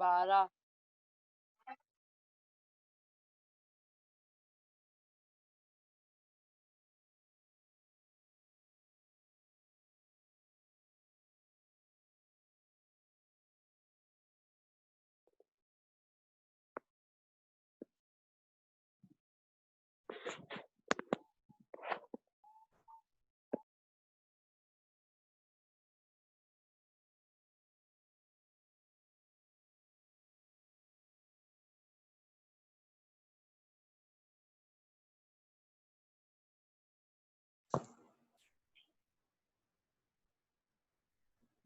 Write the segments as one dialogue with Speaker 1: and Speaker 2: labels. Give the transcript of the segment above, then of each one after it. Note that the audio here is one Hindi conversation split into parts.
Speaker 1: 12।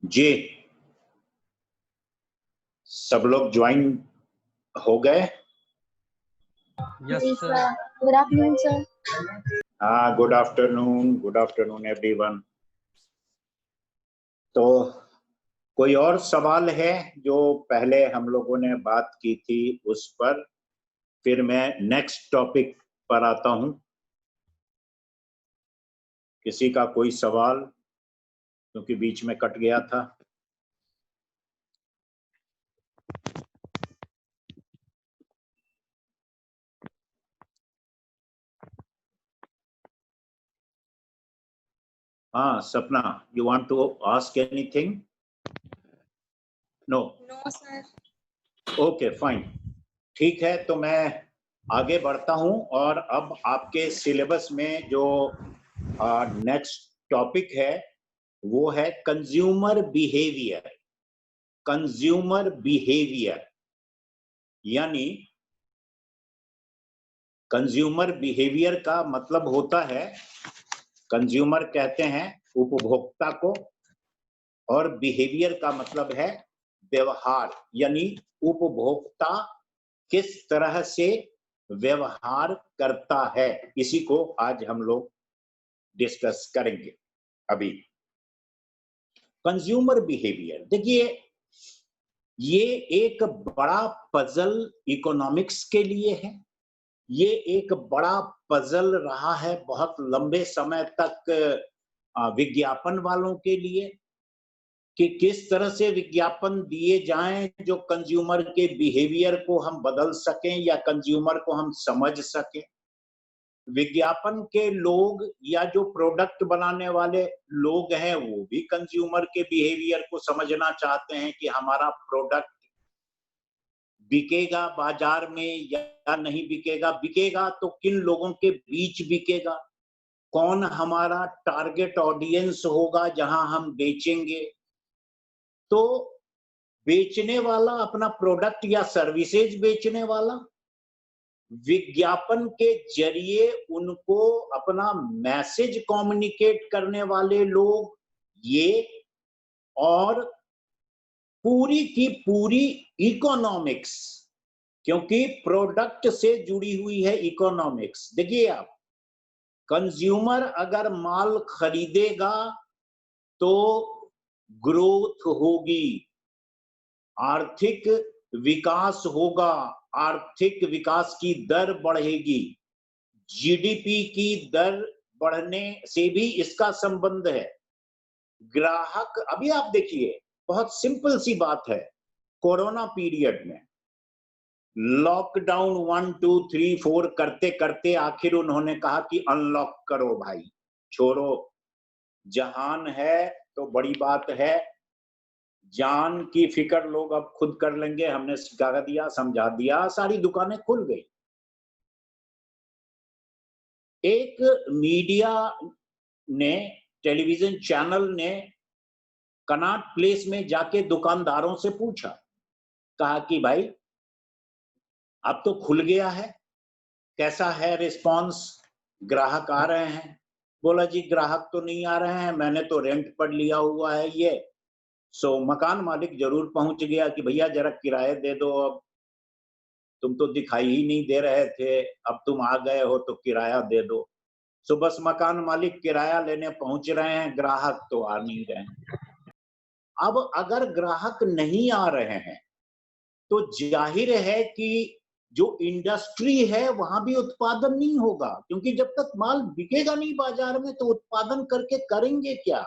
Speaker 2: जी, सब लोग ज्वाइन हो गए?
Speaker 3: Yes sir.
Speaker 4: Good afternoon sir.
Speaker 2: हाँ, गुड आफ्टरनून एवरीवन। तो कोई और सवाल है जो पहले हम लोगों ने बात की थी उस पर? फिर मैं नेक्स्ट टॉपिक पर आता हूं। किसी का कोई सवाल? क्योंकि बीच में कट गया था। हाँ सपना, you want to ask anything? No
Speaker 4: sir.
Speaker 2: Okay fine, ठीक है। तो मैं आगे बढ़ता हूं और अब आपके सिलेबस में जो नेक्स्ट टॉपिक है वो है कंज्यूमर बिहेवियर। कंज्यूमर बिहेवियर यानी कंज्यूमर बिहेवियर का मतलब होता है, कंज्यूमर कहते हैं उपभोक्ता को, और बिहेवियर का मतलब है व्यवहार, यानी उपभोक्ता किस तरह से व्यवहार करता है। इसी को आज हम लोग डिस्कस करेंगे। अभी कंज्यूमर बिहेवियर, देखिए ये एक बड़ा पजल इकोनॉमिक्स के लिए है। ये एक बड़ा पजल रहा है बहुत लंबे समय तक विज्ञापन वालों के लिए, कि किस तरह से विज्ञापन दिए जाएं जो कंज्यूमर के बिहेवियर को हम बदल सकें या कंज्यूमर को हम समझ सकें। विज्ञापन के लोग या जो प्रोडक्ट बनाने वाले लोग हैं वो भी कंज्यूमर के बिहेवियर को समझना चाहते हैं कि हमारा प्रोडक्ट बिकेगा बाजार में या नहीं बिकेगा, बिकेगा तो किन लोगों के बीच बिकेगा, कौन हमारा टारगेट ऑडियंस होगा जहां हम बेचेंगे। तो बेचने वाला अपना प्रोडक्ट या सर्विसेज बेचने वाला विज्ञापन के जरिए उनको अपना मैसेज कम्युनिकेट करने वाले लोग ये, और पूरी की पूरी इकोनॉमिक्स, क्योंकि प्रोडक्ट से जुड़ी हुई है इकोनॉमिक्स। देखिए आप, कंज्यूमर अगर माल खरीदेगा तो ग्रोथ होगी, आर्थिक विकास होगा, आर्थिक विकास की दर बढ़ेगी, जीडीपी की दर बढ़ने से भी इसका संबंध है। ग्राहक, अभी आप देखिए बहुत सिंपल सी बात है, कोरोना पीरियड में लॉकडाउन 1 2 3 4 करते करते आखिर उन्होंने कहा कि अनलॉक करो भाई, छोड़ो, जहान है तो बड़ी बात है, जान की फिक्र लोग अब खुद कर लेंगे, हमने सिखा दिया, समझा दिया, सारी दुकानें खुल गई। एक मीडिया ने, टेलीविजन चैनल ने कनॉट प्लेस में जाके दुकानदारों से पूछा, कहा कि भाई अब तो खुल गया है, कैसा है रिस्पांस, ग्राहक आ रहे हैं? बोला जी ग्राहक तो नहीं आ रहे हैं, मैंने तो रेंट पर लिया हुआ है ये। सो मकान मालिक जरूर पहुंच गया कि भैया जरा किराए दे दो, अब तुम तो दिखाई ही नहीं दे रहे थे, अब तुम आ गए हो तो किराया दे दो। सो बस मकान मालिक किराया लेने पहुंच रहे हैं, ग्राहक तो आ नहीं रहे हैं। अब अगर ग्राहक नहीं आ रहे हैं तो जाहिर है कि जो इंडस्ट्री है वहां भी उत्पादन नहीं होगा, क्योंकि जब तक माल बिकेगा नहीं बाजार में तो उत्पादन करके करेंगे क्या?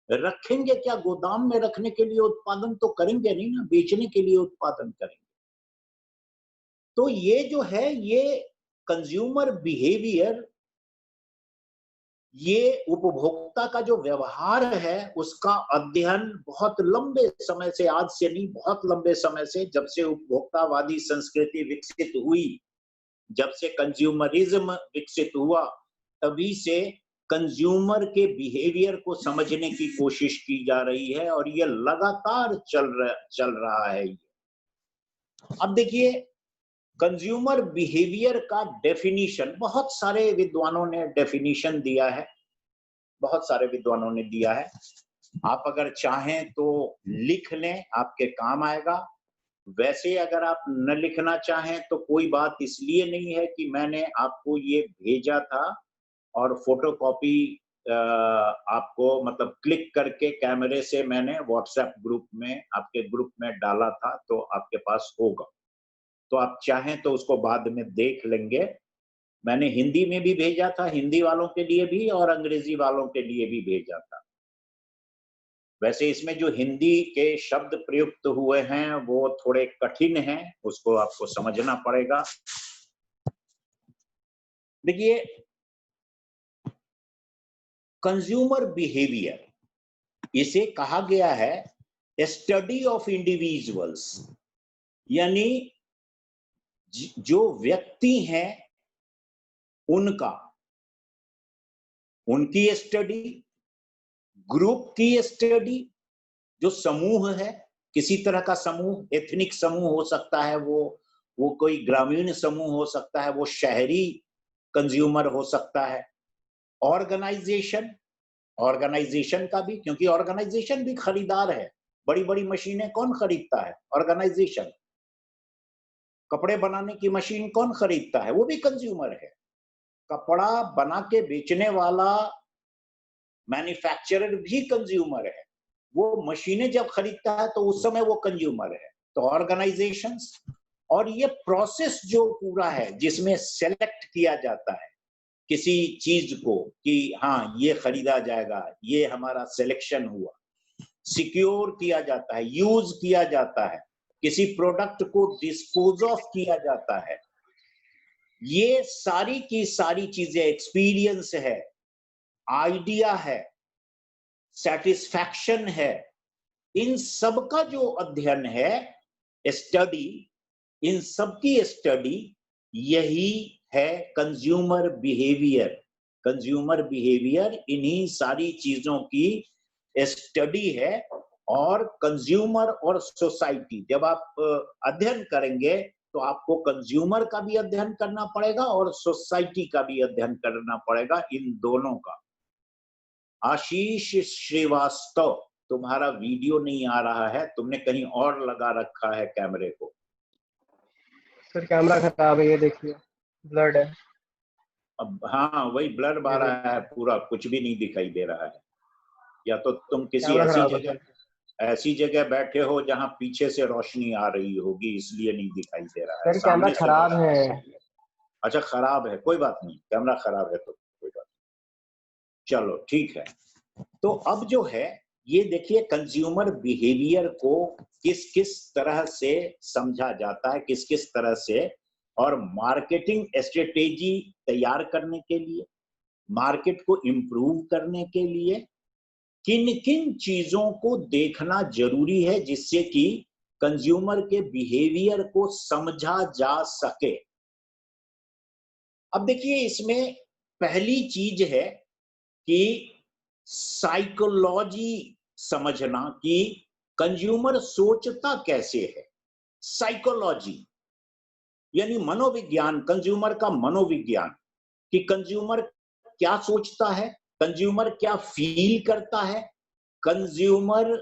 Speaker 2: रखेंगे क्या? गोदाम में रखने के लिए उत्पादन तो करेंगे नहीं ना, बेचने के लिए उत्पादन करेंगे। तो ये जो है, ये कंज्यूमर बिहेवियर, ये उपभोक्ता का जो व्यवहार है, उसका अध्ययन बहुत लंबे समय से, आज से नहीं, बहुत लंबे समय से, जब से उपभोक्तावादी संस्कृति विकसित हुई, जब से कंज्यूमरिज्म विकसित हुआ, तभी से कंज्यूमर के बिहेवियर को समझने की कोशिश की जा रही है, और ये लगातार चल रहा है। अब देखिए, कंज्यूमर बिहेवियर का डेफिनीशन बहुत सारे विद्वानों ने डेफिनीशन दिया है, बहुत सारे विद्वानों ने दिया है। आप अगर चाहें तो लिख लें, आपके काम आएगा। वैसे अगर आप न लिखना चाहें तो कोई बात इसलिए नहीं है कि मैंने आपको ये भेजा था और फोटोकॉपी आपको मतलब क्लिक करके कैमरे से मैंने व्हाट्सएप ग्रुप में, आपके ग्रुप में डाला था, तो आपके पास होगा। तो आप चाहें तो उसको बाद में देख लेंगे। मैंने हिंदी में भी भेजा था, हिंदी वालों के लिए भी और अंग्रेजी वालों के लिए भी भेजा था। वैसे इसमें जो हिंदी के शब्द प्रयुक्त हुए हैं वो थोड़े कठिन हैं, उसको आपको समझना पड़ेगा। देखिए, कंज्यूमर बिहेवियर, इसे कहा गया है स्टडी ऑफ इंडिविजुअल्स, यानी जो व्यक्ति हैं उनकी स्टडी, ग्रुप की स्टडी, जो समूह है, किसी तरह का समूह, एथनिक समूह हो सकता है, वो कोई ग्रामीण समूह हो सकता है, वो शहरी कंज्यूमर हो सकता है। ऑर्गेनाइजेशन का भी, क्योंकि ऑर्गेनाइजेशन भी खरीदार है। बड़ी बड़ी मशीनें कौन खरीदता है? ऑर्गेनाइजेशन। कपड़े बनाने की मशीन कौन खरीदता है? वो भी कंज्यूमर है। कपड़ा बना के बेचने वाला मैन्युफैक्चरर भी कंज्यूमर है। वो मशीनें जब खरीदता है तो उस समय वो कंज्यूमर है। तो ऑर्गेनाइजेशंस, और ये प्रोसेस जो पूरा है जिसमें सेलेक्ट किया जाता है किसी चीज को कि हाँ ये खरीदा जाएगा, ये हमारा सिलेक्शन हुआ, सिक्योर किया जाता है, यूज किया जाता है, किसी प्रोडक्ट को डिस्पोज ऑफ किया जाता है, ये सारी की सारी चीजें, एक्सपीरियंस है, आइडिया है, सेटिस्फैक्शन है, इन सब का जो अध्ययन है, स्टडी, इन सब की स्टडी यही है कंज्यूमर बिहेवियर। कंज्यूमर बिहेवियर इन्हीं सारी चीजों की स्टडी है। और कंज्यूमर और सोसाइटी, जब आप अध्ययन करेंगे तो आपको कंज्यूमर का भी अध्ययन करना पड़ेगा और सोसाइटी का भी अध्ययन करना पड़ेगा, इन दोनों का। आशीष श्रीवास्तव, तुम्हारा वीडियो नहीं आ रहा है, तुमने कहीं और लगा रखा है कैमरे को।
Speaker 3: सर कैमरा खराब है, ये देखिए ब्लड है।
Speaker 2: अब हाँ, वही ब्लर आ रहा है पूरा, कुछ भी नहीं दिखाई दे रहा है। या तो तुम किसी ऐसी जगह बैठे हो जहां पीछे से रोशनी आ रही होगी, इसलिए नहीं दिखाई दे रहा है।
Speaker 3: सर कैमरा खराब है।
Speaker 2: अच्छा, खराब है, कोई बात नहीं, कैमरा खराब है तो कोई बात नहीं, चलो ठीक है। तो अब जो है ये देखिए, कंज्यूमर बिहेवियर को किस किस तरह से समझा जाता है, किस किस तरह से, और मार्केटिंग स्ट्रेटेजी तैयार करने के लिए, मार्केट को इंप्रूव करने के लिए किन किन चीजों को देखना जरूरी है जिससे कि कंज्यूमर के बिहेवियर को समझा जा सके। अब देखिए, इसमें पहली चीज है कि साइकोलॉजी समझना कि कंज्यूमर सोचता कैसे है। साइकोलॉजी यानी मनोविज्ञान, कंज्यूमर का मनोविज्ञान, कि कंज्यूमर क्या सोचता है, कंज्यूमर क्या फील करता है, कंज्यूमर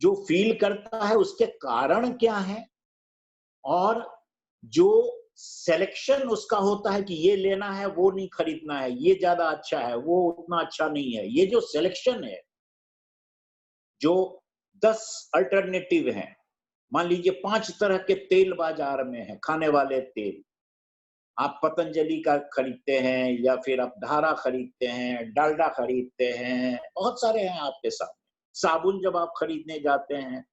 Speaker 2: जो फील करता है उसके कारण क्या है, और जो सिलेक्शन उसका होता है कि ये लेना है, वो नहीं खरीदना है, ये ज्यादा अच्छा है, वो उतना अच्छा नहीं है, ये जो सिलेक्शन है, जो 10 अल्टरनेटिव हैं, मान लीजिए 5 तरह के तेल बाजार में हैं, खाने वाले तेल, आप पतंजलि का खरीदते हैं या फिर आप धारा खरीदते हैं, डालडा खरीदते हैं, बहुत सारे हैं आपके साथ। साबुन जब आप खरीदने जाते हैं,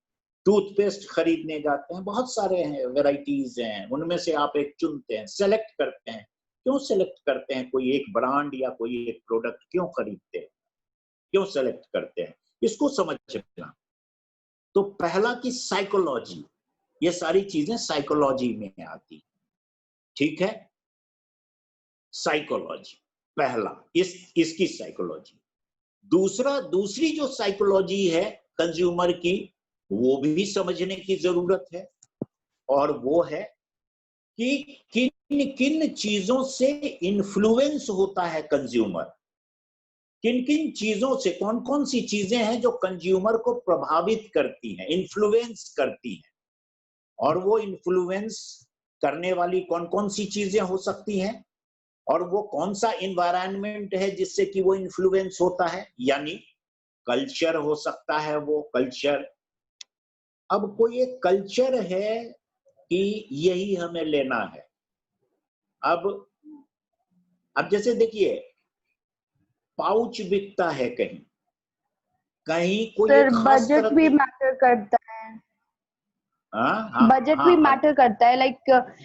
Speaker 2: टूथपेस्ट खरीदने जाते हैं, बहुत सारे हैं, वेराइटीज हैं, उनमें से आप एक चुनते हैं, सेलेक्ट करते हैं। क्यों सेलेक्ट करते हैं? कोई एक ब्रांड या कोई एक प्रोडक्ट क्यों खरीदते हैं, क्यों सेलेक्ट करते हैं, इसको समझना। तो पहला की साइकोलॉजी, ये सारी चीजें साइकोलॉजी में आती, ठीक है। साइकोलॉजी पहला, इसकी साइकोलॉजी। दूसरी जो साइकोलॉजी है कंज्यूमर की, वो भी समझने की जरूरत है, और वो है कि किन किन चीजों से इन्फ्लुएंस होता है कंज्यूमर, किन किन चीजों से, कौन कौन सी चीजें हैं जो कंज्यूमर को प्रभावित करती हैं, इन्फ्लुएंस करती हैं, और वो इन्फ्लुएंस करने वाली कौन कौन सी चीजें हो सकती हैं, और वो कौन सा एनवायरनमेंट है जिससे कि वो इन्फ्लुएंस होता है, यानी कल्चर हो सकता है वो कल्चर। अब कोई एक कल्चर है कि यही हमें लेना है। अब जैसे देखिए, पाउच बिकता है कहीं कहीं, कोई
Speaker 4: सर
Speaker 2: एक खास
Speaker 4: बजट
Speaker 2: तरह
Speaker 4: भी
Speaker 2: की,
Speaker 4: मैटर करता है।
Speaker 2: हाँ
Speaker 4: बजट
Speaker 2: हाँ
Speaker 4: भी
Speaker 2: हाँ,
Speaker 4: मैटर करता है, लाइक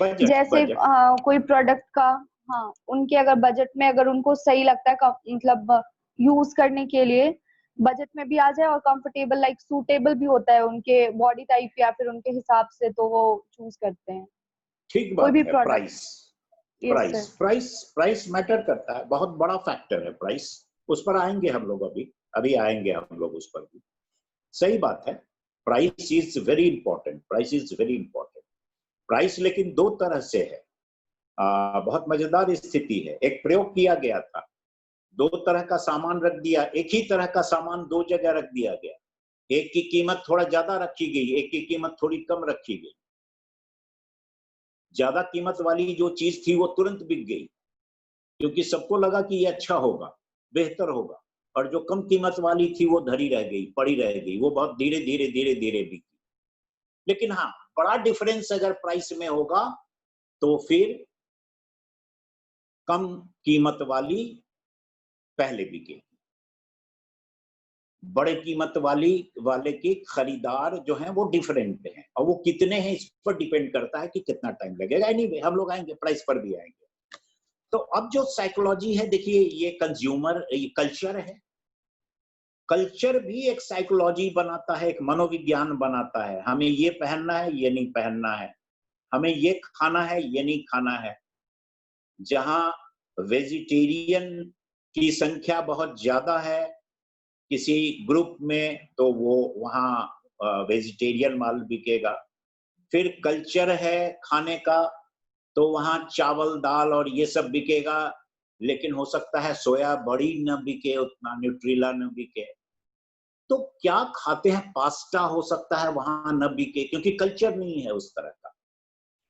Speaker 4: जैसे
Speaker 2: बजट
Speaker 4: कोई प्रोडक्ट का, हाँ, उनके अगर बजट में अगर उनको सही लगता है मतलब यूज करने के लिए, बजट में भी आ जाए और कंफर्टेबल लाइक सूटेबल भी होता है उनके बॉडी टाइप या फिर उनके हिसाब से, तो वो चूज करते हैं
Speaker 2: ठीक
Speaker 4: कोई
Speaker 2: बात
Speaker 4: भी
Speaker 2: है।
Speaker 4: Product.
Speaker 2: Price
Speaker 4: yes sir.
Speaker 2: Price price price matter करता है, बहुत बड़ा फैक्टर है प्राइस। उस पर आएंगे हम लोग, अभी अभी आएंगे हम लोग उस पर भी। सही बात है, price is very important, price is very important. Price लेकिन दो तरह से है। बहुत मजेदार स्थिति है, एक प्रयोग किया गया था, दो तरह का सामान रख दिया, एक ही तरह का सामान दो जगह रख दिया गया, एक की कीमत थोड़ा ज्यादा रखी गई, एक की कीमत थोड़ी कम रखी गई। ज्यादा कीमत वाली जो चीज थी वो तुरंत बिक गई, क्योंकि सबको लगा कि ये अच्छा होगा, बेहतर होगा, और जो कम कीमत वाली थी वो धरी रह गई, पड़ी रह गई, वो बहुत धीरे धीरे धीरे धीरे बिकी। लेकिन हाँ, बड़ा डिफरेंस अगर प्राइस में होगा तो फिर कम कीमत वाली पहले बिकेगी, बड़े कीमत वाले के खरीदार जो हैं वो डिफरेंट हैं, और वो कितने हैं इस पर डिपेंड करता है कि कितना टाइम लगेगा। एनीवे हम लोग आएंगे, प्राइस पर भी आएंगे। तो अब जो साइकोलॉजी है, देखिए, ये कंज्यूमर, ये कल्चर है। कल्चर भी एक साइकोलॉजी बनाता है, एक मनोविज्ञान बनाता है। हमें ये पहनना है, ये नहीं पहनना है, हमें ये खाना है, ये नहीं खाना है। जहां वेजिटेरियन की संख्या बहुत ज्यादा है किसी ग्रुप में, तो वो वहाँ वेजिटेरियन माल बिकेगा। फिर कल्चर है खाने का, तो वहाँ चावल दाल और ये सब बिकेगा, लेकिन हो सकता है सोया बड़ी न बिके, उतना न्यूट्रिला न बिके। तो क्या खाते हैं, पास्ता हो सकता है वहां न बिके, क्योंकि कल्चर नहीं है उस तरह का।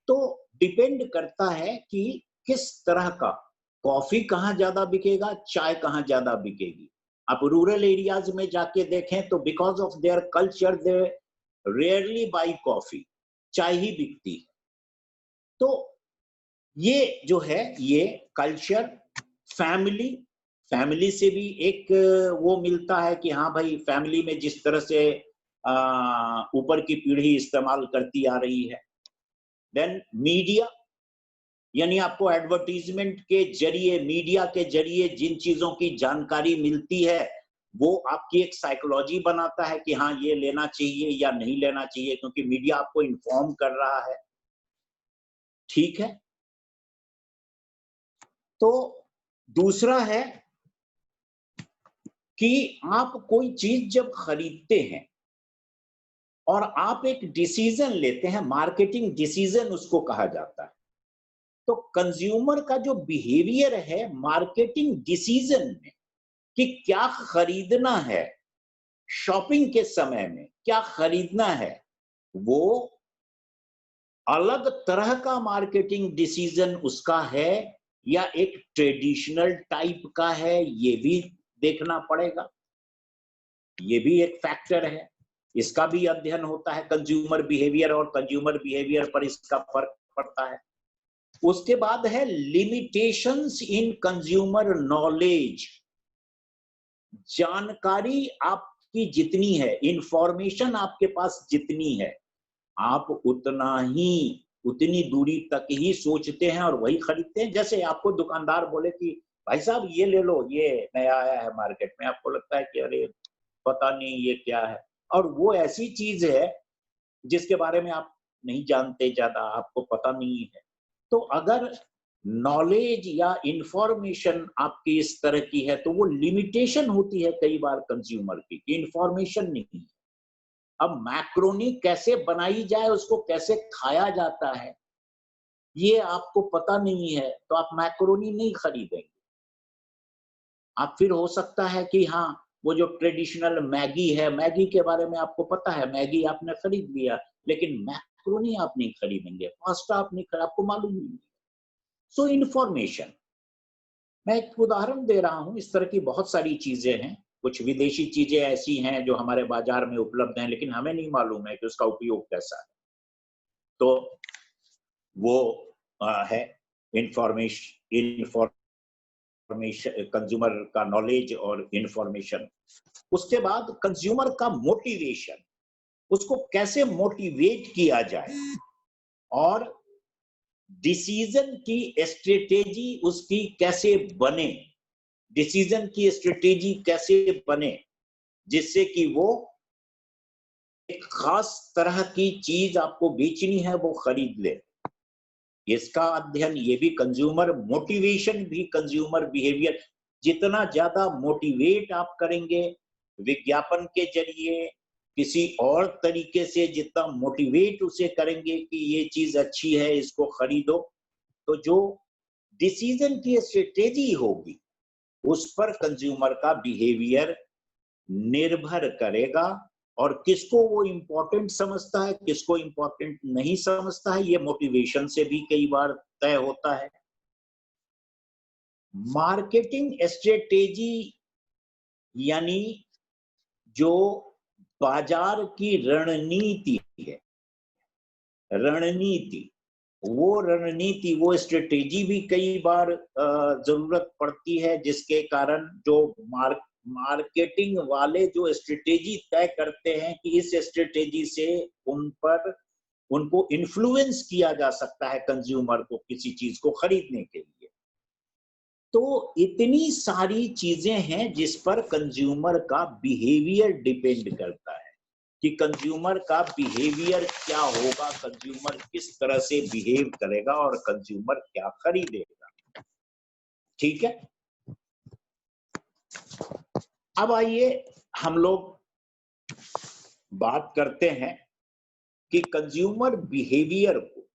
Speaker 2: तो डिपेंड करता है कि किस तरह का, कॉफी कहाँ ज्यादा बिकेगा, चाय कहाँ ज्यादा बिकेगी। आप रूरल एरियाज में जाके देखें तो because of their culture they rarely by coffee, चाय ही बिकती है। तो ये जो है, ये कल्चर, फैमिली, फैमिली से भी एक वो मिलता है कि हाँ भाई, फैमिली में जिस तरह से ऊपर की पीढ़ी इस्तेमाल करती आ रही है। देन मीडिया, यानी आपको एडवर्टीजमेंट के जरिए, मीडिया के जरिए जिन चीजों की जानकारी मिलती है, वो आपकी एक साइकोलॉजी बनाता है कि हाँ, ये लेना चाहिए या नहीं लेना चाहिए, क्योंकि मीडिया आपको इन्फॉर्म कर रहा है। ठीक है। तो दूसरा है कि आप कोई चीज जब खरीदते हैं और आप एक डिसीजन लेते हैं, मार्केटिंग डिसीजन उसको कहा जाता है। तो कंज्यूमर का जो बिहेवियर है मार्केटिंग डिसीजन में, कि क्या खरीदना है, शॉपिंग के समय में क्या खरीदना है, वो अलग तरह का मार्केटिंग डिसीजन उसका है या एक ट्रेडिशनल टाइप का है, ये भी देखना पड़ेगा। ये भी एक फैक्टर है, इसका भी अध्ययन होता है, कंज्यूमर बिहेवियर, और कंज्यूमर बिहेवियर पर इसका फर्क पड़ता है। उसके बाद है लिमिटेशंस इन कंज्यूमर नॉलेज। जानकारी आपकी आपकी जितनी है, इंफॉर्मेशन आपके पास जितनी है, आप उतनी दूरी तक ही सोचते हैं और वही खरीदते हैं। जैसे आपको दुकानदार बोले कि भाई साहब ये ले लो, ये नया आया है मार्केट में, आपको लगता है कि अरे पता नहीं ये क्या है, और वो ऐसी चीज है जिसके बारे में आप नहीं जानते, ज्यादा आपको पता नहीं है। तो अगर नॉलेज या इंफॉर्मेशन आपकी इस तरह की है तो वो लिमिटेशन होती है कई बार कंज्यूमर की, इंफॉर्मेशन नहीं है। अब मैक्रोनी कैसे बनाई जाए, उसको कैसे खाया जाता है, ये आपको पता नहीं है तो आप मैक्रोनी नहीं खरीदेंगे। आप फिर हो सकता है कि हाँ, वो जो ट्रेडिशनल मैगी है, मैगी के बारे में आपको पता है, मैगी आपने खरीद लिया, लेकिन मैक्रोनी आप नहीं खरीदेंगे, पास्ता आप नहीं खरीद, आपको मालूम नहीं। सो इन्फॉर्मेशन, मैं एक उदाहरण दे रहा हूं, इस तरह की बहुत सारी चीजें हैं। कुछ विदेशी चीजें ऐसी हैं जो हमारे बाजार में उपलब्ध हैं, लेकिन हमें नहीं मालूम है कि उसका उपयोग कैसा है। तो वो है इंफॉर्मेशन, कंज्यूमर का नॉलेज और इंफॉर्मेशन। उसके बाद कंज्यूमर का मोटिवेशन, उसको कैसे मोटिवेट किया जाए, और डिसीजन की स्ट्रेटेजी उसकी कैसे बने, डिसीजन की स्ट्रेटेजी कैसे बने जिससे कि वो एक खास तरह की चीज आपको बेचनी है वो खरीद ले। इसका अध्ययन, ये भी कंज्यूमर मोटिवेशन, भी कंज्यूमर बिहेवियर, जितना ज्यादा मोटिवेट आप करेंगे विज्ञापन के जरिए, किसी और तरीके से जितना मोटिवेट उसे करेंगे कि ये चीज अच्छी है, इसको खरीदो, तो जो डिसीजन की स्ट्रेटेजी होगी उस पर कंज्यूमर का बिहेवियर निर्भर करेगा। और किसको वो इंपॉर्टेंट समझता है, किसको इंपॉर्टेंट नहीं समझता है, ये मोटिवेशन से भी कई बार तय होता है। मार्केटिंग स्ट्रेटेजी यानी जो बाजार की रणनीति है, रणनीति, वो स्ट्रेटेजी भी कई बार जरूरत पड़ती है, जिसके कारण जो मार्केटिंग वाले जो स्ट्रेटेजी तय करते हैं कि इस स्ट्रेटेजी से उनको इन्फ्लुएंस किया जा सकता है कंज्यूमर को किसी चीज को खरीदने के लिए। तो इतनी सारी चीजें हैं जिस पर कंज्यूमर का बिहेवियर डिपेंड करता है कि कंज्यूमर का बिहेवियर क्या होगा, कंज्यूमर किस तरह से बिहेव करेगा और कंज्यूमर क्या खरीदेगा। ठीक है, अब आइए हम लोग बात करते हैं कि कंज्यूमर बिहेवियर को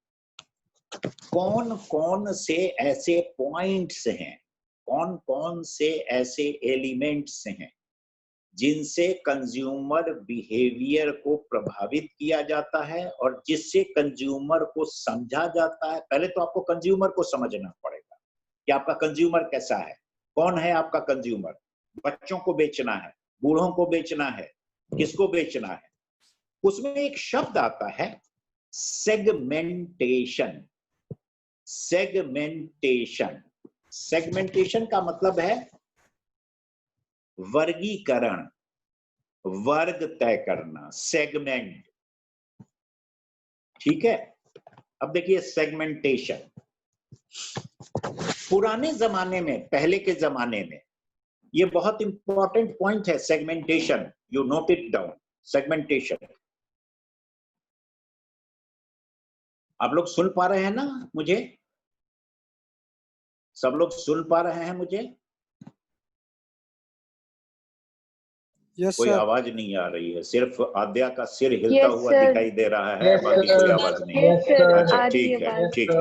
Speaker 2: कौन कौन से ऐसे पॉइंट्स हैं, कौन कौन से ऐसे एलिमेंट्स हैं जिनसे कंज्यूमर बिहेवियर को प्रभावित किया जाता है और जिससे कंज्यूमर को समझा जाता है। पहले तो आपको कंज्यूमर को समझना पड़ेगा कि आपका कंज्यूमर कैसा है, कौन है आपका कंज्यूमर। बच्चों को बेचना है, बूढ़ों को बेचना है, किसको बेचना है। उसमें एक शब्द आता है सेगमेंटेशन। सेगमेंटेशन, सेगमेंटेशन का मतलब है वर्गीकरण, वर्ग तय करना, सेगमेंट। ठीक है, अब देखिए सेगमेंटेशन। पुराने जमाने में, पहले के जमाने में, ये बहुत इंपॉर्टेंट पॉइंट है segmentation, you note it down. Segmentation, आप लोग सुन पा रहे हैं ना मुझे? सब लोग सुन पा रहे हैं मुझे?
Speaker 1: यस
Speaker 2: कोई
Speaker 1: सर।
Speaker 2: आवाज नहीं आ रही है, सिर्फ आद्या का सिर हिलता
Speaker 4: Yes,
Speaker 2: हुआ
Speaker 4: sir.
Speaker 2: दिखाई दे रहा है,
Speaker 3: Yes,
Speaker 2: बाकी
Speaker 3: sir.
Speaker 2: कोई आवाज नहीं है।
Speaker 4: Yes, sir.
Speaker 2: अच्छा,
Speaker 4: आ रही
Speaker 2: ठीक
Speaker 4: है
Speaker 2: है,
Speaker 4: बात।
Speaker 2: ठीक है,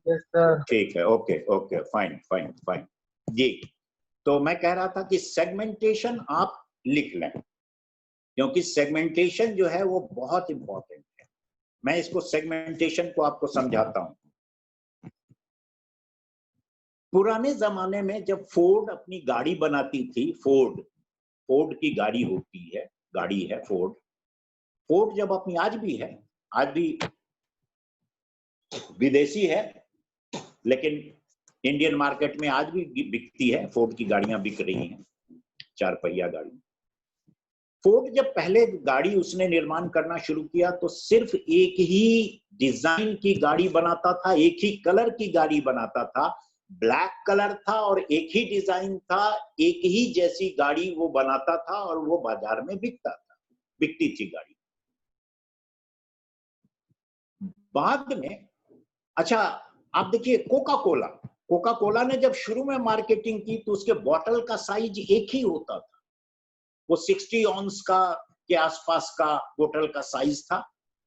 Speaker 3: Yes, sir.
Speaker 2: ठीक है, okay okay, fine fine fine जी। तो मैं कह रहा था कि सेगमेंटेशन आप लिख लें, क्योंकि सेगमेंटेशन जो है वो बहुत इंपॉर्टेंट है। मैं इसको सेगमेंटेशन को आपको समझाता हूं। पुराने जमाने में जब फोर्ड अपनी गाड़ी बनाती थी, फोर्ड की गाड़ी होती है, गाड़ी है फोर्ड जब अपनी, आज भी है, आज भी विदेशी है, लेकिन इंडियन मार्केट में आज भी बिकती है, फोर्ड की गाड़ियां बिक रही हैं, 4 पहिया गाड़ी। फोर्ड जब पहले गाड़ी उसने निर्माण करना शुरू किया तो सिर्फ एक ही डिजाइन की गाड़ी बनाता था, एक ही कलर की गाड़ी बनाता था, ब्लैक कलर था और एक ही डिजाइन था, एक ही जैसी गाड़ी वो बनाता था और वो बाजार में बिकती थी गाड़ी। बाद में अच्छा आप देखिए कोका कोला ने जब शुरू में मार्केटिंग की तो उसके बॉटल का साइज एक ही होता था, वो 60 ऑन्स का के आसपास का बोतल का साइज था,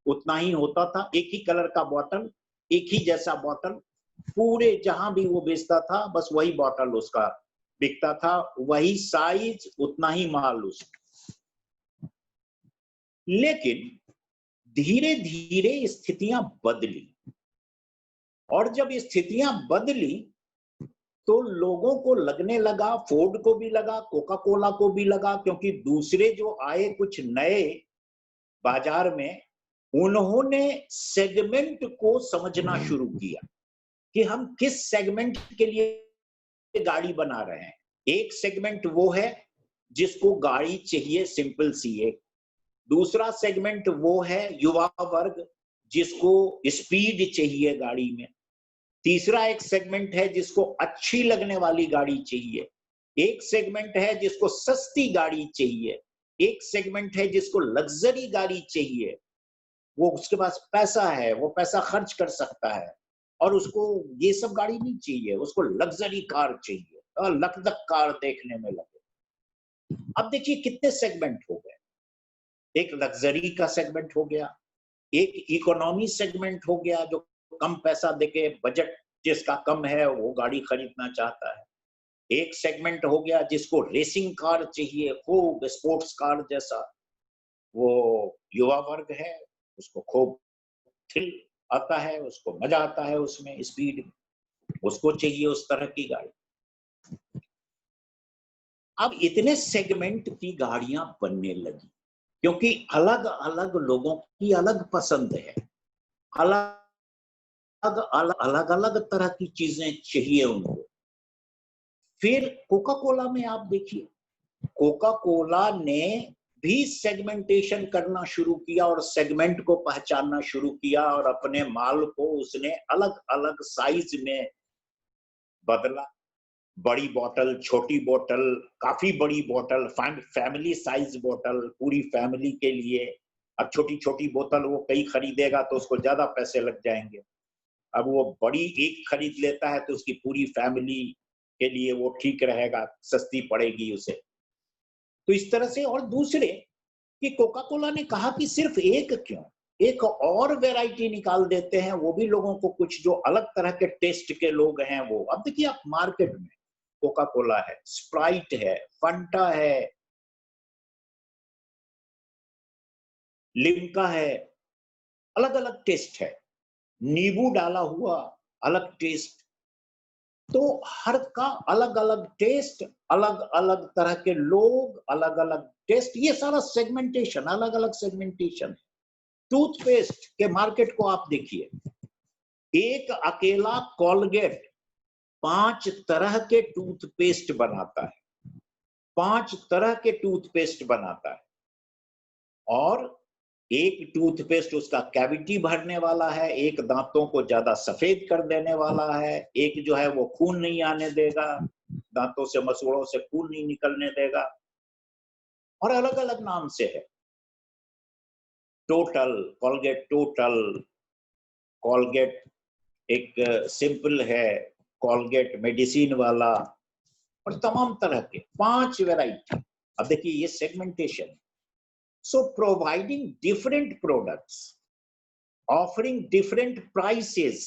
Speaker 2: उतना ही होता था, एक ही कलर का बॉटल, एक ही जैसा बॉटल, पूरे जहां भी वो बेचता था बस वही बॉटल उसका बिकता था, वही साइज, उतना ही माल उसका। लेकिन धीरे धीरे स्थितियां बदली और जब स्थितियां बदली तो लोगों को लगने लगा, फोर्ड को भी लगा, कोका कोला को भी लगा, क्योंकि दूसरे जो आए कुछ नए बाजार में, उन्होंने सेगमेंट को समझना शुरू किया कि हम किस सेगमेंट के लिए गाड़ी बना रहे हैं। एक सेगमेंट वो है जिसको गाड़ी चाहिए सिंपल सी एक, दूसरा सेगमेंट वो है युवा वर्ग जिसको स्पीड चाहिए गाड़ी में, तीसरा एक सेगमेंट है जिसको अच्छी लगने वाली गाड़ी चाहिए, एक सेगमेंट है जिसको सस्ती गाड़ी चाहिए, एक सेगमेंट है जिसको लग्जरी गाड़ी चाहिए, वो उसके पास पैसा है, वो पैसा खर्च कर सकता है और उसको ये सब गाड़ी नहीं चाहिए, उसको लग्जरी कार चाहिए और लकदक कार देखने में लगे। अब देखिए कितने सेगमेंट हो गए, एक लग्जरी का सेगमेंट हो गया, एक इकोनॉमी सेगमेंट हो गया जो कम पैसा देके बजट जिसका कम है वो गाड़ी खरीदना चाहता है, एक सेगमेंट हो गया जिसको रेसिंग कार चाहिए, खूब स्पोर्ट्स कार जैसा, वो युवा वर्ग है, उसको खूब थ्रिल आता है, उसको मजा आता है उसमें स्पीड में, उसको चाहिए उस तरह की गाड़ी। अब इतने सेगमेंट की गाड़ियां बनने लगी क्योंकि अलग अलग लोगों की अलग पसंद है, अलग अलग तरह की चीजें चाहिए उनको। फिर कोका कोला में आप देखिए, कोका कोला ने भी सेगमेंटेशन करना शुरू किया और सेगमेंट को पहचानना शुरू किया और अपने माल को उसने अलग अलग साइज में बदला, बड़ी बोतल, छोटी बोतल, काफी बड़ी बोतल, फैमिली साइज बोतल पूरी फैमिली के लिए। अब छोटी छोटी बोतल वो कई खरीदेगा तो उसको ज्यादा पैसे लग जाएंगे, अब वो बड़ी एक खरीद लेता है तो उसकी पूरी फैमिली के लिए वो ठीक रहेगा, सस्ती पड़ेगी उसे। तो इस तरह से, और दूसरे कि कोका कोला ने कहा कि सिर्फ एक क्यों, एक और वैरायटी निकाल देते हैं, वो भी लोगों को कुछ जो अलग तरह के टेस्ट के लोग हैं वो। अब देखिए आप मार्केट में कोका कोला है, स्प्राइट है, फंटा है, लिम्का है, अलग अलग टेस्ट है, नींबू डाला हुआ अलग टेस्ट, तो हर का अलग अलग टेस्ट, अलग अलग तरह के लोग, अलग अलग टेस्ट, ये सारा सेगमेंटेशन, अलग अलग सेगमेंटेशन है। टूथपेस्ट के मार्केट को आप देखिए, एक अकेला कोलगेट 5 तरह के टूथपेस्ट बनाता है, 5 तरह के टूथपेस्ट बनाता है, और एक टूथपेस्ट उसका कैविटी भरने वाला है, एक दांतों को ज्यादा सफेद कर देने वाला है, एक जो है वो खून नहीं आने देगा, दांतों से मसूड़ों से खून नहीं निकलने देगा, और अलग अलग नाम से है। टोटल, कोलगेट टोटल, कोलगेट एक सिंपल है, कोलगेट मेडिसिन वाला, और तमाम तरह के 5 वैरायटी। अब देखिए ये segmentation. So providing different products, offering different prices,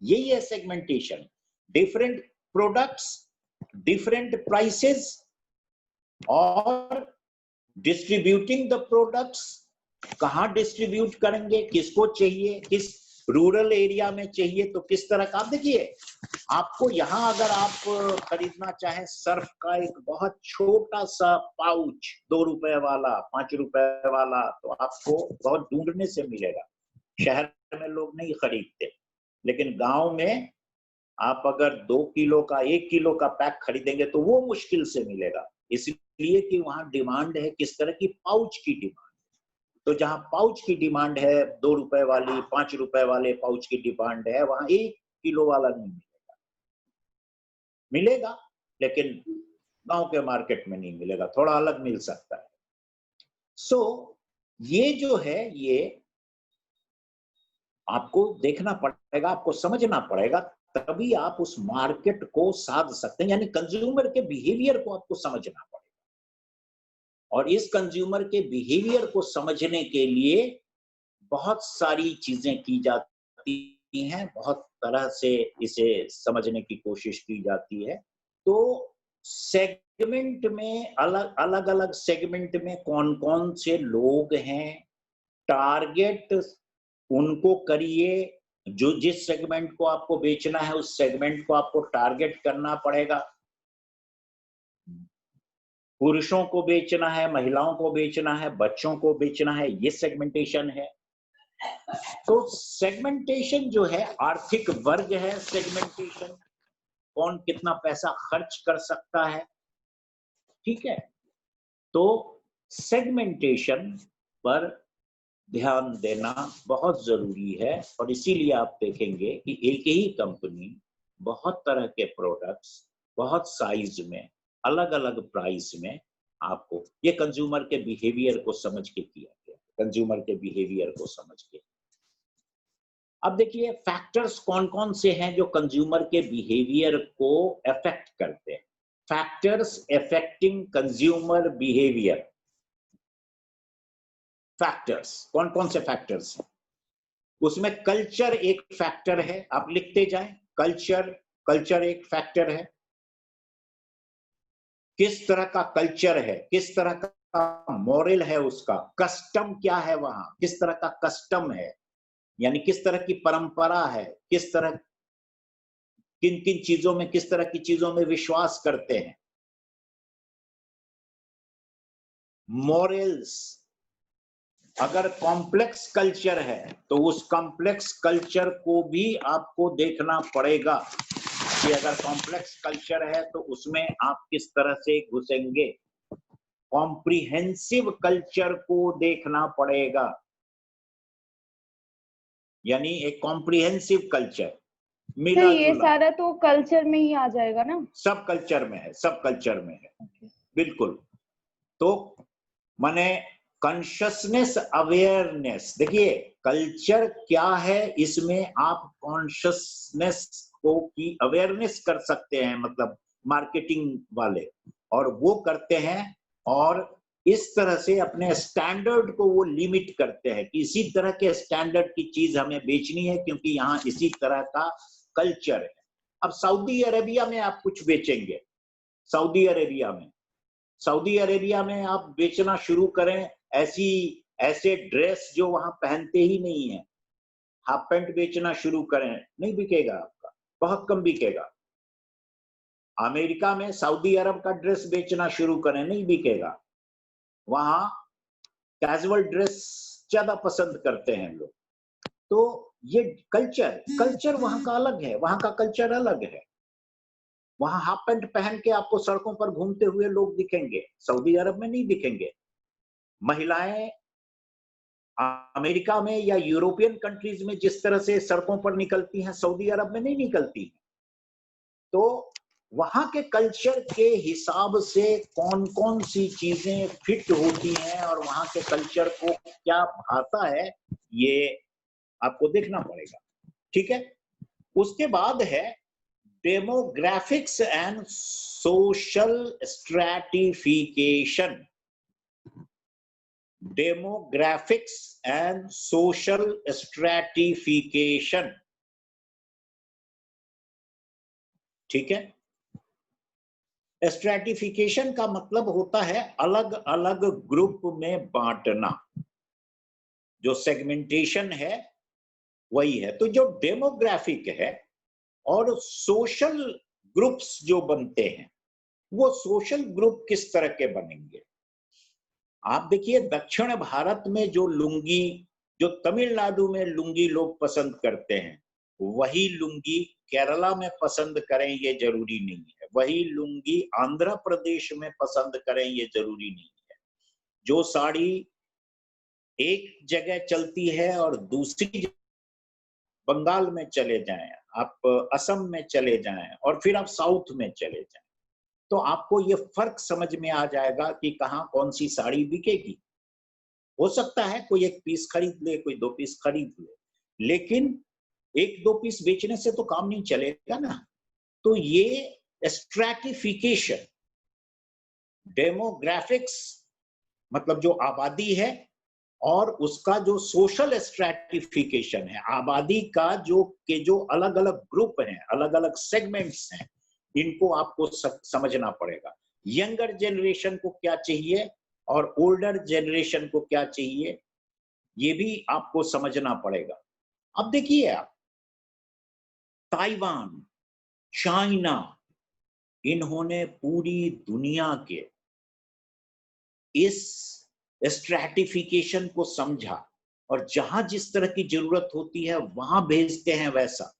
Speaker 2: यही है segmentation. Different products, different prices, और distributing the products, कहाँ डिस्ट्रीब्यूट करेंगे, किसको चाहिए, किस रूरल एरिया में चाहिए तो किस तरह का। आप देखिए आपको यहाँ अगर आप खरीदना चाहें सर्फ का एक बहुत छोटा सा पाउच 2 रुपए वाला, 5 रुपए वाला, तो आपको बहुत ढूंढने से मिलेगा, शहर में लोग नहीं खरीदते, लेकिन गांव में आप अगर 2 किलो का 1 किलो का पैक खरीदेंगे तो वो मुश्किल से मिलेगा, इसलिए कि वहां डिमांड है किस तरह की, पाउच की डिमांड। तो जहां पाउच की डिमांड है, 2 रुपए वाली 5 रुपए वाले पाउच की डिमांड है, वहां 1 किलो वाला नहीं मिलेगा। मिलेगा लेकिन गांव के मार्केट में नहीं मिलेगा, थोड़ा अलग मिल सकता है। सो ये जो है, ये आपको देखना पड़ेगा, आपको समझना पड़ेगा, तभी आप उस मार्केट को साध सकते हैं। यानी कंज्यूमर के बिहेवियर को आपको समझना पड़ेगा, और इस कंज्यूमर के बिहेवियर को समझने के लिए बहुत सारी चीजें की जाती हैं, बहुत तरह से इसे समझने की कोशिश की जाती है। तो सेगमेंट में अलग अलग सेगमेंट में कौन कौन से लोग हैं, टारगेट उनको करिए। जो जिस सेगमेंट को आपको बेचना है उस सेगमेंट को आपको टारगेट करना पड़ेगा। पुरुषों को बेचना है, महिलाओं को बेचना है, बच्चों को बेचना है, ये सेगमेंटेशन है। तो सेगमेंटेशन जो है, आर्थिक वर्ग है सेगमेंटेशन, कौन कितना पैसा खर्च कर सकता है, ठीक है। तो सेगमेंटेशन पर ध्यान देना बहुत जरूरी है, और इसीलिए आप देखेंगे कि एक ही कंपनी बहुत तरह के प्रोडक्ट्स, बहुत साइज में, अलग अलग प्राइस में, आपको ये कंज्यूमर के बिहेवियर को समझ के किया गया, कंज्यूमर के बिहेवियर को समझ के। अब देखिए फैक्टर्स कौन कौन से हैं जो कंज्यूमर के बिहेवियर को अफेक्ट करते हैं। Factors affecting consumer behaviour, factors कौन कौन से फैक्टर्स हैं? उसमें कल्चर एक फैक्टर है, आप लिखते जाएं, कल्चर एक फैक्टर है। किस तरह का कल्चर है, किस तरह का मॉरल है, उसका कस्टम क्या है, वहां किस तरह का कस्टम है, यानी किस तरह की परंपरा है, किस तरह किन किन चीजों में, किस तरह की चीजों में विश्वास करते हैं। मॉरल्स, अगर कॉम्प्लेक्स कल्चर है तो उस कॉम्प्लेक्स कल्चर को भी आपको देखना पड़ेगा कि अगर कॉम्प्लेक्स कल्चर है तो उसमें आप किस तरह से घुसेंगे। कॉम्प्रिहेंसिव कल्चर को देखना पड़ेगा, यानी एक कॉम्प्रिहेंसिव कल्चर,
Speaker 4: तो
Speaker 2: मिला
Speaker 4: ये
Speaker 2: जुला,
Speaker 4: सारा तो कल्चर में ही आ जाएगा ना?
Speaker 2: सब कल्चर में है, सब कल्चर में है, बिल्कुल। तो माने कॉन्शियसनेस, अवेयरनेस, देखिए कल्चर क्या है, इसमें आप कॉन्शियसनेस को की अवेयरनेस कर सकते हैं, मतलब मार्केटिंग वाले, और वो करते हैं, और इस तरह से अपने स्टैंडर्ड को वो लिमिट करते हैं कि इसी तरह के स्टैंडर्ड की चीज हमें बेचनी है क्योंकि यहाँ इसी तरह का कल्चर है। अब सऊदी अरेबिया में आप कुछ बेचेंगे, सऊदी अरेबिया में आप बेचना शुरू करें ऐसे ड्रेस जो वहां पहनते ही नहीं है, हाफ पैंट बेचना शुरू करें, नहीं बिकेगा आपका, बहुत कम बिकेगा। अमेरिका में सऊदी अरब का ड्रेस बेचना शुरू करें, नहीं बिकेगा। वहां कैजुअल ड्रेस ज्यादा पसंद करते हैं लोग। तो ये कल्चर वहां का अलग है, वहां का कल्चर अलग है। वहां हाफ पैंट पहन के आपको सड़कों पर घूमते हुए लोग दिखेंगे, सऊदी अरब में नहीं दिखेंगे। महिलाएं अमेरिका में या यूरोपियन कंट्रीज में जिस तरह से सड़कों पर निकलती हैं, सऊदी अरब में नहीं निकलती हैं। तो वहां के कल्चर के हिसाब से कौन कौन सी चीजें फिट होती हैं और वहां के कल्चर को क्या भाता है, ये आपको देखना पड़ेगा, ठीक है। उसके बाद है demographics and social stratification, demographics and social stratification, ठीक है। स्ट्रैटिफिकेशन का मतलब होता है अलग अलग ग्रुप में बांटना, जो सेगमेंटेशन है वही है। तो जो डेमोग्राफिक है और सोशल ग्रुप्स जो बनते हैं, वो सोशल ग्रुप किस तरह के बनेंगे। आप देखिए दक्षिण भारत में जो लुंगी, जो तमिलनाडु में लुंगी लोग पसंद करते हैं, वही लुंगी केरला में पसंद करें ये जरूरी नहीं है, वही लुंगी आंध्र प्रदेश में पसंद करें ये जरूरी नहीं है। जो साड़ी एक जगह चलती है और दूसरी बंगाल में चले जाएं, आप असम में चले जाएं और फिर आप साउथ में चले जाएं, तो आपको ये फर्क समझ में आ जाएगा कि कहाँ कौन सी साड़ी बिकेगी। हो सकता है कोई एक पीस खरीद ले, कोई 2 पीस खरीद ले, लेकिन 1-2 पीस बेचने से तो काम नहीं चलेगा ना। तो ये स्ट्रैटिफिकेशन, डेमोग्राफिक्स मतलब जो आबादी है और उसका जो सोशल स्ट्रैटिफिकेशन है, आबादी का जो अलग अलग ग्रुप हैं, अलग अलग सेगमेंट्स हैं, इनको आपको समझना पड़ेगा। यंगर जनरेशन को क्या चाहिए और ओल्डर जनरेशन को क्या चाहिए, ये भी आपको समझना पड़ेगा। अब देखिए आप, ताइवान, चाइना, इन्होंने पूरी दुनिया के इस स्ट्रैटिफिकेशन को समझा और जहां जिस तरह की जरूरत होती है वहां भेजते हैं वैसा।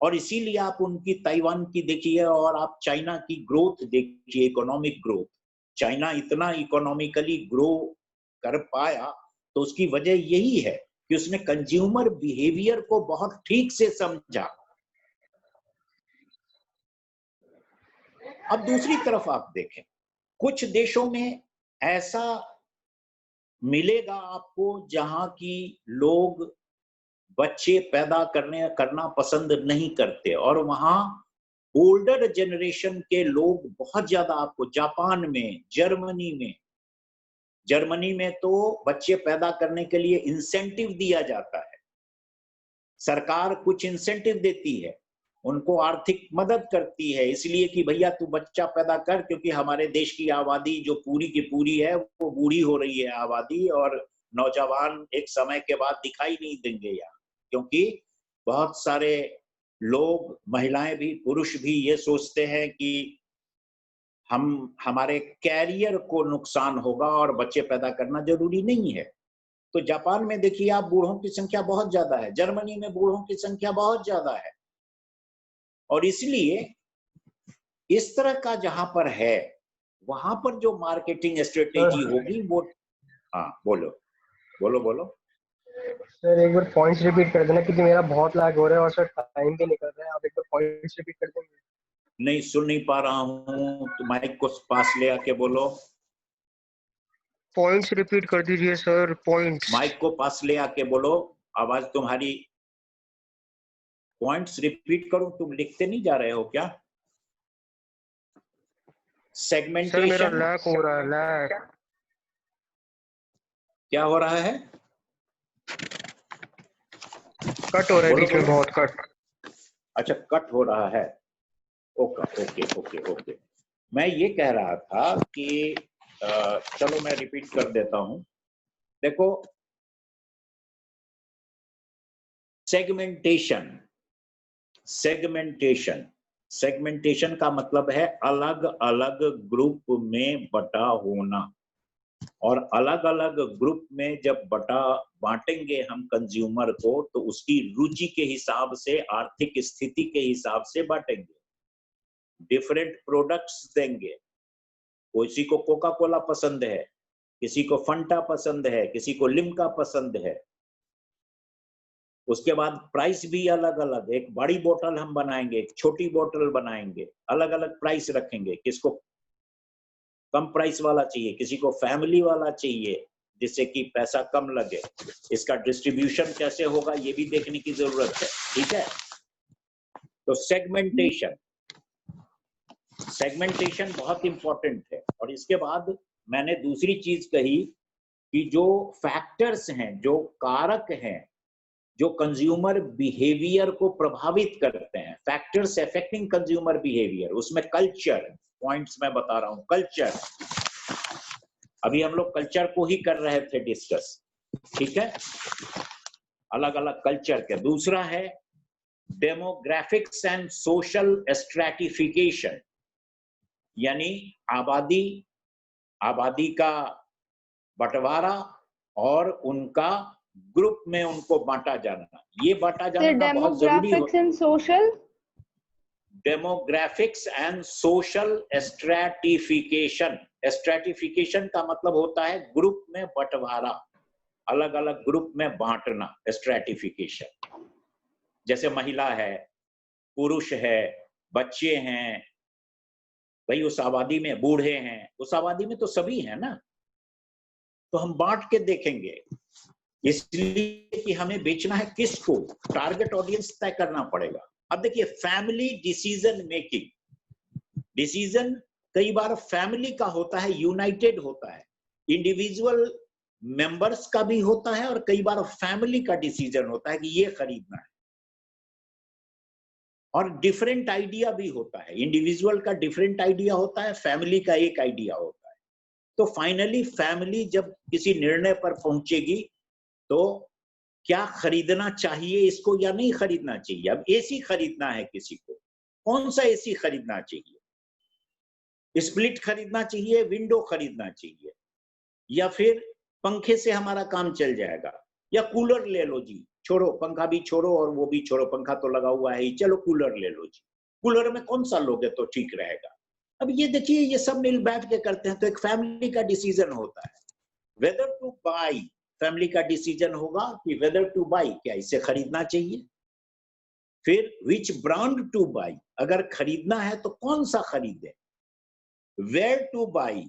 Speaker 2: और इसीलिए आप उनकी ताइवान की देखिए और आप चाइना की ग्रोथ देखिए, इकोनॉमिक ग्रोथ। चाइना इतना इकोनॉमिकली ग्रो कर पाया तो उसकी वजह यही है कि उसने कंज्यूमर बिहेवियर को बहुत ठीक से समझा। अब दूसरी तरफ आप देखें, कुछ देशों में ऐसा मिलेगा आपको जहां की लोग बच्चे पैदा करना पसंद नहीं करते और वहां ओल्डर जनरेशन के लोग बहुत ज्यादा आपको जापान में, जर्मनी में तो बच्चे पैदा करने के लिए इंसेंटिव दिया जाता है। सरकार कुछ इंसेंटिव देती है, उनको आर्थिक मदद करती है, इसलिए कि भैया तू बच्चा पैदा कर, क्योंकि हमारे देश की आबादी जो पूरी की पूरी है वो बूढ़ी हो रही है आबादी, और नौजवान एक समय के बाद दिखाई नहीं देंगे यहाँ, क्योंकि बहुत सारे लोग, महिलाएं भी, पुरुष भी ये सोचते हैं कि हमारे कैरियर को नुकसान होगा और बच्चे पैदा करना जरूरी नहीं है। तो जापान में देखिए आप, बूढ़ों की संख्या बहुत ज्यादा है, जर्मनी में बूढ़ों की संख्या बहुत ज्यादा है। और इसलिए इस तरह का जहां पर है, वहां पर जो मार्केटिंग स्ट्रेटेजी होगी वो, हाँ बोलो बोलो बोलो।
Speaker 3: सर एक बार पॉइंट्स रिपीट कर देना, क्योंकि मेरा बहुत लैग हो रहा है और सर टाइम भी निकल रहा है। आप एक बार पॉइंट्स रिपीट कर देंगे?
Speaker 2: नहीं सुन नहीं पा रहा हूँ, तो माइक को पास ले आके बोलो।
Speaker 3: पॉइंट्स रिपीट कर दीजिए सर, पॉइंट्स।
Speaker 2: माइक को पास ले आके बोलो, आवाज तुम्हारी। पॉइंट्स रिपीट करूं, तुम लिखते नहीं जा रहे हो क्या? सेगमेंटेशन।
Speaker 3: सर मेरा लैग हो रहा है, लैग।
Speaker 2: क्या हो रहा है?
Speaker 3: कट हो रहा है बीच में, बहुत कट।
Speaker 2: अच्छा, कट हो रहा है। Okay okay okay okay. मैं ये कह रहा था कि चलो मैं रिपीट कर देता हूं। देखो, सेगमेंटेशन, सेगमेंटेशन का मतलब है अलग अलग ग्रुप में बटा होना, और अलग अलग ग्रुप में जब बांटेंगे हम कंज्यूमर को, तो उसकी रुचि के हिसाब से, आर्थिक स्थिति के हिसाब से बांटेंगे, डिफरेंट प्रोडक्ट्स देंगे। किसी को कोका कोला पसंद है, किसी को फंटा पसंद है, किसी को लिम्का पसंद है। उसके बाद प्राइस भी अलग अलग, एक बड़ी बोतल हम बनाएंगे, एक छोटी बोतल बनाएंगे, अलग अलग प्राइस रखेंगे। किसको कम प्राइस वाला चाहिए, किसी को फैमिली वाला चाहिए जिससे कि पैसा कम लगे। इसका डिस्ट्रीब्यूशन कैसे होगा ये भी देखने की जरूरत है, ठीक है? तो सेगमेंटेशन बहुत इंपॉर्टेंट है। और इसके बाद मैंने दूसरी चीज कही कि जो फैक्टर्स हैं, जो कारक हैं, जो कंज्यूमर बिहेवियर को प्रभावित करते हैं, फैक्टर्स अफेक्टिंग कंज्यूमर बिहेवियर, उसमें कल्चर, पॉइंट्स मैं बता रहा हूं, कल्चर। अभी हम लोग कल्चर को ही कर रहे थे डिस्कस, ठीक है? अलग अलग कल्चर के। दूसरा है डेमोग्राफिक्स एंड सोशल स्ट्रैटिफिकेशन, यानी आबादी का बंटवारा और उनका ग्रुप में उनको बांटा जाना, ये बांटा जाना बहुत जरूरी
Speaker 4: डेमोग्राफिक्स
Speaker 2: होता है।
Speaker 4: And social,
Speaker 2: demographics and social stratification. Stratification का मतलब होता है ग्रुप में बंटवारा, अलग अलग ग्रुप में बांटना, स्ट्रैटिफिकेशन। जैसे महिला है, पुरुष है, बच्चे हैं, भाई उस आबादी में बूढ़े हैं, उस आबादी में तो सभी हैं ना, तो हम बांट के देखेंगे। इसलिए कि हमें बेचना है किसको, टारगेट ऑडियंस तय करना पड़ेगा। अब देखिए फैमिली डिसीजन मेकिंग, डिसीजन कई बार फैमिली का होता है, यूनाइटेड होता है, इंडिविजुअल मेंबर्स का भी होता है, और कई बार फैमिली का डिसीजन होता है कि ये खरीदना है। और डिफरेंट आइडिया भी होता है, इंडिविजुअल का डिफरेंट आइडिया होता है, फैमिली का एक आइडिया होता है। तो फाइनली फैमिली जब किसी निर्णय पर पहुंचेगी तो क्या खरीदना चाहिए इसको या नहीं खरीदना चाहिए। अब एसी खरीदना है किसी को, कौन सा एसी खरीदना चाहिए, स्प्लिट खरीदना चाहिए, विंडो खरीदना चाहिए, या फिर पंखे से हमारा काम चल जाएगा, या कूलर ले लो जी, छोड़ो पंखा भी छोड़ो और वो भी छोड़ो, पंखा तो लगा हुआ है ही, चलो कूलर ले लो जी, कूलर में कौन सा लोगे तो ठीक रहेगा। अब ये देखिए ये सब मिल बैठ के करते हैं, तो एक फैमिली का डिसीजन होता है वेदर टू बाई। फैमिली का डिसीजन होगा कि वेदर टू बाई, क्या इसे खरीदना चाहिए। फिर विच ब्रांड टू बाई, अगर खरीदना है तो कौन सा खरीदे। Where two by,